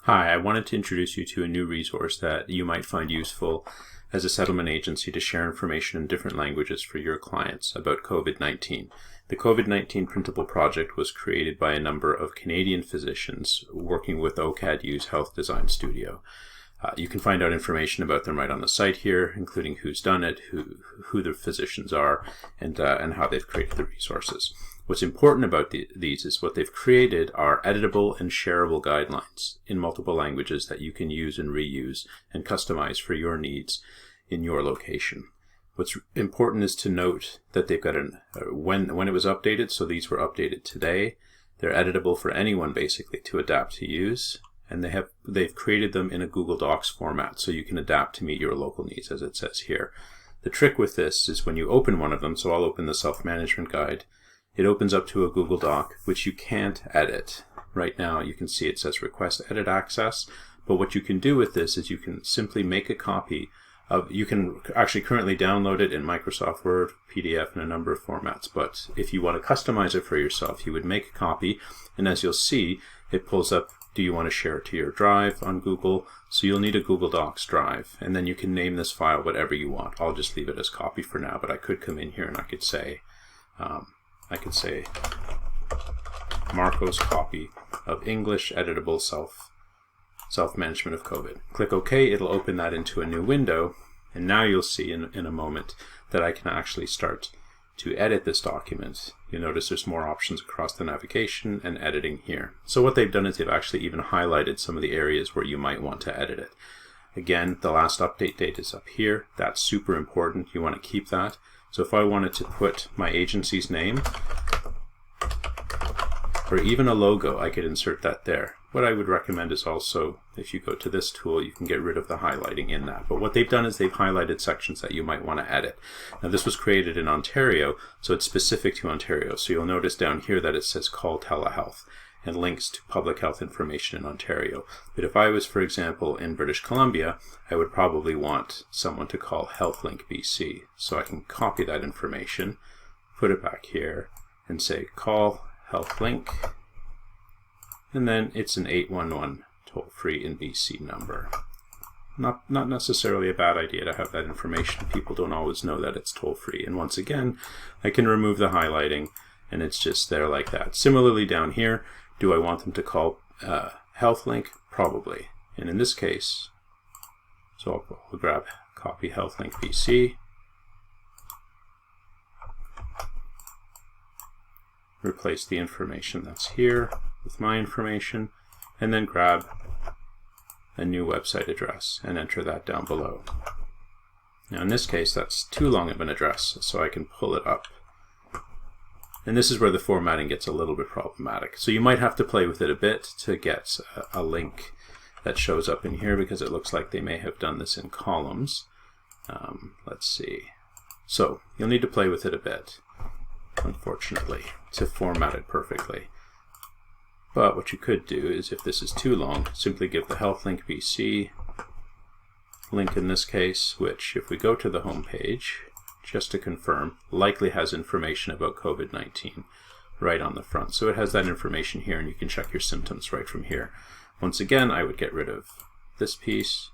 Hi, I wanted to introduce you to a new resource that you might find useful as a settlement agency to share information in different languages for your clients about COVID-19. The COVID-19 Printable Project was created by a number of Canadian physicians working with OCADU's Health Design Studio. You can find out information about them right on the site here, including who's done it, who the physicians are, and how they've created the resources. What's important about these is what they've created are editable and shareable guidelines in multiple languages that you can use and reuse and customize for your needs in your location. What's important is to note that they've got when it was updated, so these were updated today. They're editable for anyone basically to adapt to use, and they've created them in a Google Docs format so you can adapt to meet your local needs, as it says here. The trick with this is when you open one of them, so I'll open the self-management guide, it opens up to a Google Doc, which you can't edit. Right now you can see it says request edit access, but what you can do with this is you can simply make a copy of, you can actually currently download it in Microsoft Word, PDF, and a number of formats, but if you want to customize it for yourself, you would make a copy, and as you'll see, it pulls up, do you want to share it to your drive on Google? So you'll need a Google Docs drive, and then you can name this file whatever you want. I'll just leave it as copy for now, but I could come in here and I could say Marco's copy of English editable self-management of COVID. Click OK, it'll open that into a new window, and now you'll see in a moment that I can actually start to edit this document. You'll notice there's more options across the navigation and editing here. So what they've done is they've actually even highlighted some of the areas where you might want to edit it. Again, the last update date is up here. That's super important. You want to keep that. So if I wanted to put my agency's name or even a logo, I could insert that there. What I would recommend is also, if you go to this tool, you can get rid of the highlighting in that. But what they've done is they've highlighted sections that you might want to edit. Now this was created in Ontario, so it's specific to Ontario. So you'll notice down here that it says call telehealth and links to public health information in Ontario. But if I was, for example, in British Columbia, I would probably want someone to call HealthLink BC. So I can copy that information, put it back here, and say call HealthLink, and then it's an 811 toll-free in BC number. Not necessarily a bad idea to have that information. People don't always know that it's toll-free. And once again, I can remove the highlighting, and it's just there like that. Similarly down here, do I want them to call HealthLink? Probably. And in this case, so I'll grab copy HealthLink BC, replace the information that's here with my information, and then grab a new website address and enter that down below. Now in this case, that's too long of an address, so I can pull it up. And this is where the formatting gets a little bit problematic. So you might have to play with it a bit to get a link that shows up in here, because it looks like they may have done this in columns. Let's see. So you'll need to play with it a bit, unfortunately, to format it perfectly. But what you could do is, if this is too long, simply give the HealthLink BC link in this case, which if we go to the home page, just to confirm, likely has information about COVID-19 right on the front. So it has that information here, and you can check your symptoms right from here. Once again, I would get rid of this piece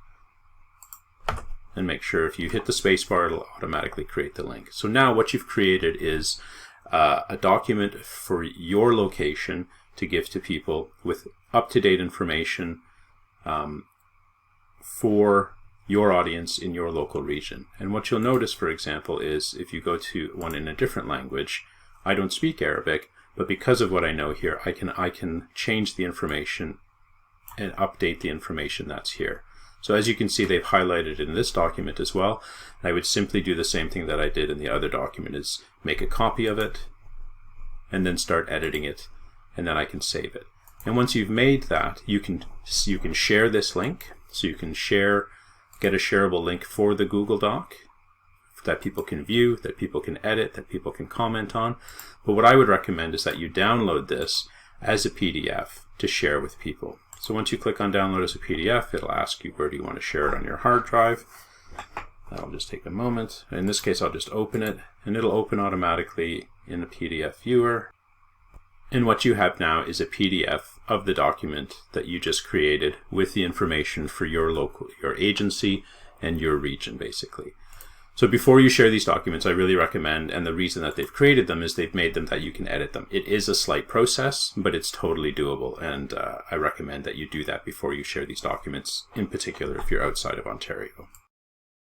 and make sure if you hit the space bar, it'll automatically create the link. So now what you've created is a document for your location to give to people with up-to-date information for your audience in your local region. And what you'll notice, for example, is if you go to one in a different language, I don't speak Arabic, but because of what I know here, I can change the information and update the information that's here. So as you can see, they've highlighted it in this document as well. I would simply do the same thing that I did in the other document, is make a copy of it and then start editing it, and then I can save it. And once you've made that, you can share this link. So you can get a shareable link for the Google Doc that people can view, that people can edit, that people can comment on. But what I would recommend is that you download this as a PDF to share with people. So once you click on download as a PDF, it'll ask you where do you want to share it on your hard drive. That'll just take a moment. In this case, I'll just open it, and it'll open automatically in a PDF viewer. And what you have now is a PDF of the document that you just created with the information for your agency and your region, basically. So before you share these documents, I really recommend, and the reason that they've created them is they've made them that you can edit them. It is a slight process, but it's totally doable, and I recommend that you do that before you share these documents, in particular if you're outside of Ontario.